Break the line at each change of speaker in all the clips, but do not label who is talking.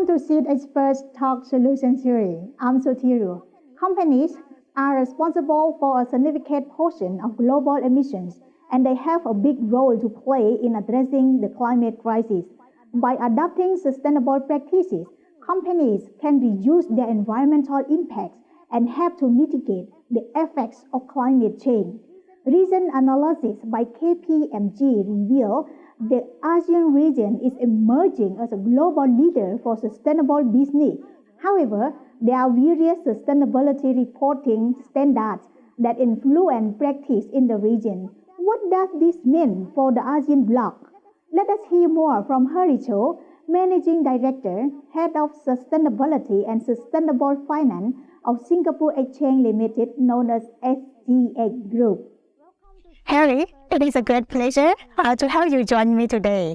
to SEAD Experts Talk Solution Series. I'm Sotiru. Companies are responsible for a significant portion of global emissions, and they have a big role to play in addressing the climate crisis. By adopting sustainable practices, companies can reduce their environmental impacts and help to mitigate the effects of climate change. Recent analysis by KPMG reveal the ASEAN region is emerging as a global leader for sustainable business. However, there are various sustainability reporting standards that influence practice in the region. What does this mean for the ASEAN bloc? Let us hear more from Herry Cho, Managing Director, Head of Sustainability and Sustainable Finance of Singapore Exchange Limited, known as SGX Group.
Harry, it is a great pleasure to have you join me today.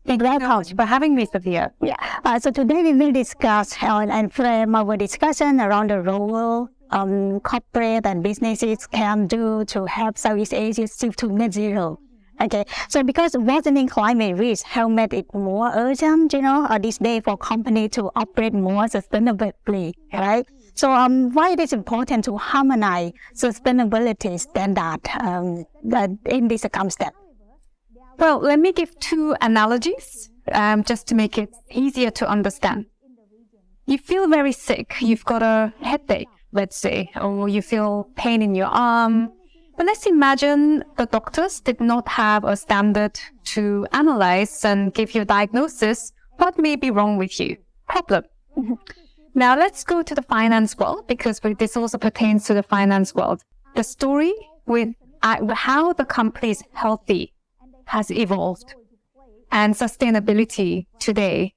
Thank you so much for having me, Sophia.
So today we will discuss and frame our discussion around the role corporate and businesses can do to help Southeast Asia shift to net zero. Okay, so because worsening climate risk have made it more urgent, this day for companies to operate more sustainably, right? So why it is important to harmonize sustainability standard in this circumstance?
Well, let me give two analogies just to make it easier to understand. You feel very sick, you've got a headache, let's say, or you feel pain in your arm. But let's imagine the doctors did not have a standard to analyze and give you a diagnosis. What may be wrong with you? Problem. Now let's go to the finance world, because this also pertains to the finance world. The story with how the company is healthy has evolved, and sustainability today,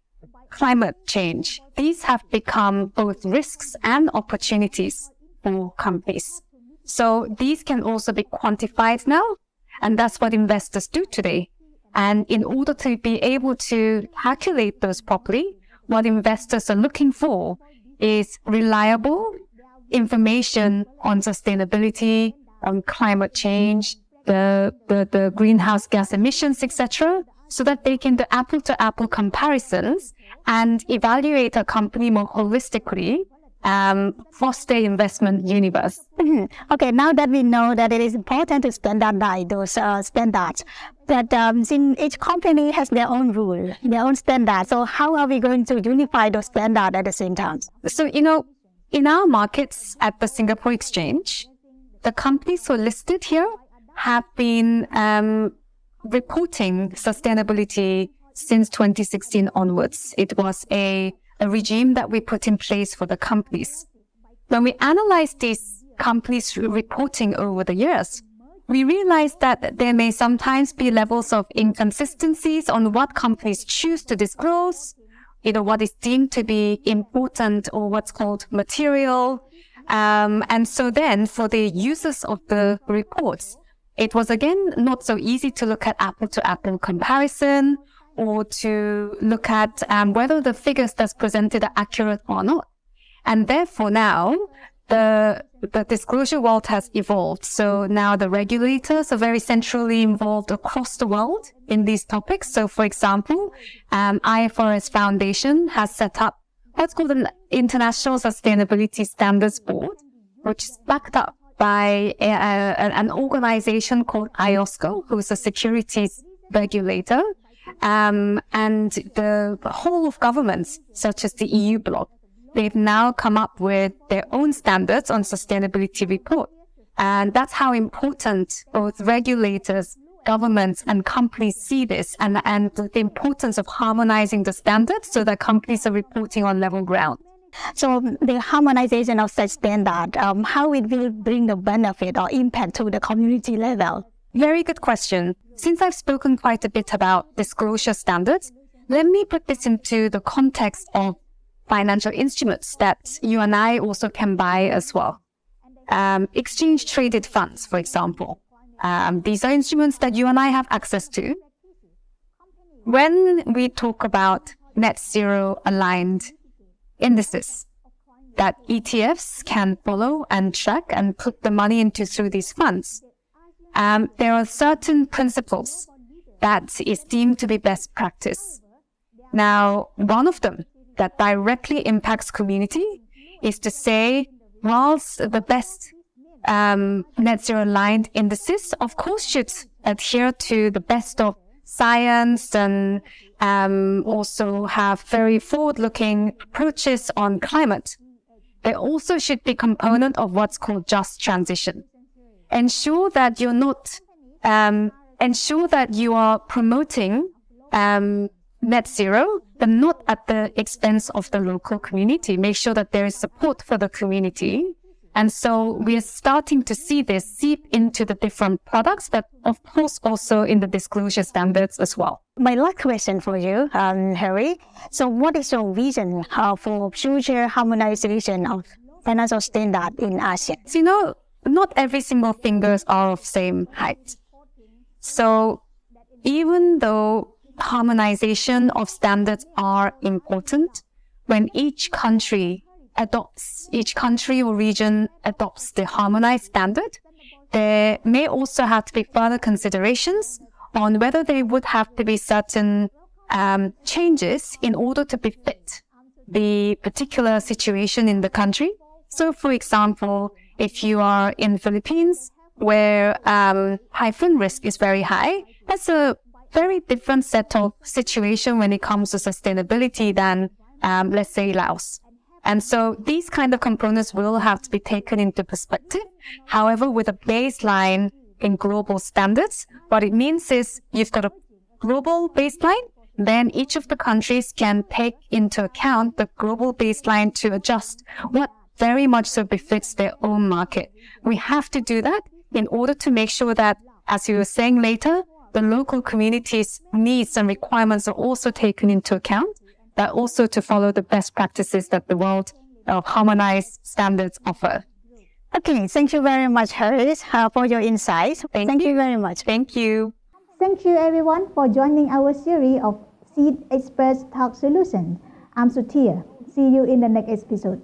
climate change, these have become both risks and opportunities for companies. So these can also be quantified now, and that's what investors do today. And in order to be able to calculate those properly, what investors are looking for is reliable information on sustainability, on climate change, the greenhouse gas emissions, etc., so that they can do apple-to-apple comparisons and evaluate a company more holistically across the investment universe.
Okay, now that we know that it is important to standardize those standards, but since each company has their own rule, their own standards, so how are we going to unify those standards at the same time?
So, in our markets at the Singapore Exchange, the companies who are listed here have been reporting sustainability since 2016 onwards. It was a regime that we put in place for the companies. When we analyze these companies reporting over the years, we realize that there may sometimes be levels of inconsistencies on what companies choose to disclose, what is deemed to be important or what's called material. And so then for the users of the reports, it was again not so easy to look at apple-to-apple comparison or to look at whether the figures that's presented are accurate or not. And therefore now, the disclosure world has evolved. So now the regulators are very centrally involved across the world in these topics. So for example, IFRS Foundation has set up what's called an International Sustainability Standards Board, which is backed up by an organization called IOSCO, who's a securities regulator. And the whole of governments, such as the EU bloc, they've now come up with their own standards on sustainability report. And that's how important both regulators, governments, and companies see this, and the importance of harmonizing the standards so that companies are reporting on level ground.
So the harmonization of such standard, how it will bring the benefit or impact to the community level?
Very good question. Since I've spoken quite a bit about disclosure standards, let me put this into the context of financial instruments that you and I also can buy as well. Exchange traded funds, for example. These are instruments that you and I have access to. When we talk about net zero aligned indices that ETFs can follow and track and put the money into through these funds, there are certain principles that is deemed to be best practice. Now, one of them that directly impacts community is to say, whilst the best net zero aligned indices, of course, should adhere to the best of science and also have very forward-looking approaches on climate, they also should be component of what's called just transition. Ensure that you're not, ensure that you are promoting net zero, but not at the expense of the local community. Make sure that there is support for the community. And so we are starting to see this seep into the different products, but of course also in the disclosure standards as well.
My last question for you, Herry. So what is your vision for future harmonization of financial standard in ASEAN?
So, not every single fingers are of same height. So even though harmonization of standards are important, when each country or region adopts the harmonized standard, there may also have to be further considerations on whether there would have to be certain changes in order to befit the particular situation in the country. So, for example, if you are in Philippines, where hyphen risk is very high, that's a very different set of situation when it comes to sustainability than, let's say, Laos. And so these kind of components will have to be taken into perspective. However, with a baseline in global standards, what it means is you've got a global baseline, then each of the countries can take into account the global baseline to adjust what very much so befits their own market. We have to do that in order to make sure that, as you were saying later, the local community's needs and requirements are also taken into account, but also to follow the best practices that the world of harmonized standards offer.
Okay, thank you very much, Herry, for your insights. Thank you very much.
Thank you.
Thank you everyone for joining our series of Seed Experts Talk Solutions. I'm Sutir. See you in the next episode.